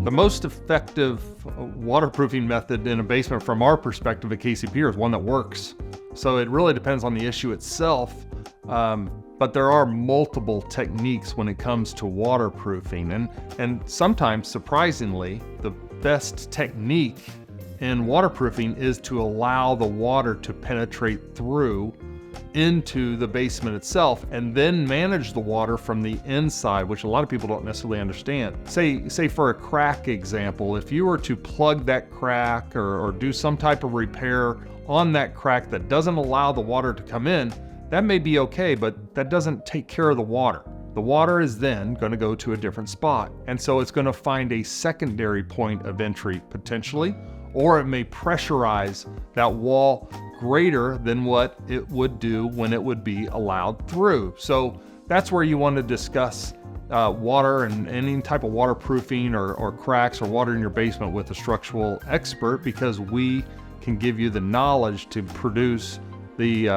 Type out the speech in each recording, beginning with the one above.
The most effective waterproofing method in a basement from our perspective at Pier is one that works. So it really depends on the issue itself, but there are multiple techniques when it comes to waterproofing. And sometimes, surprisingly, the best technique in waterproofing is to allow the water to penetrate through into the basement itself and then manage the water from the inside, which a lot of people don't necessarily understand. Say for a crack example, if you were to plug that crack or do some type of repair on that crack that doesn't allow the water to come in, that may be okay, but that doesn't take care of the water. The water is then going to go to a different spot. And so it's going to find a secondary point of entry potentially, or it may pressurize that wall greater than what it would do when it would be allowed through. So that's where you want to discuss water and any type of waterproofing or cracks or water in your basement with a structural expert, because we can give you the knowledge to produce the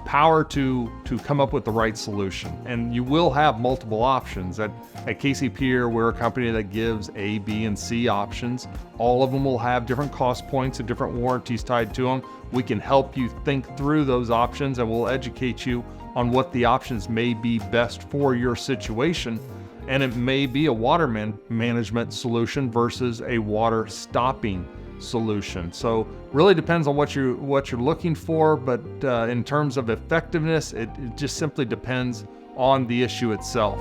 power to come up with the right solution. And you will have multiple options. At Pier, we're a company that gives A, B, and C options. All of them will have different cost points and different warranties tied to them. We can help you think through those options, and we'll educate you on what the options may be best for your situation. And it may be a water management solution versus a water stopping solution. So really depends on what you're looking for, but in terms of effectiveness, it just simply depends on the issue itself.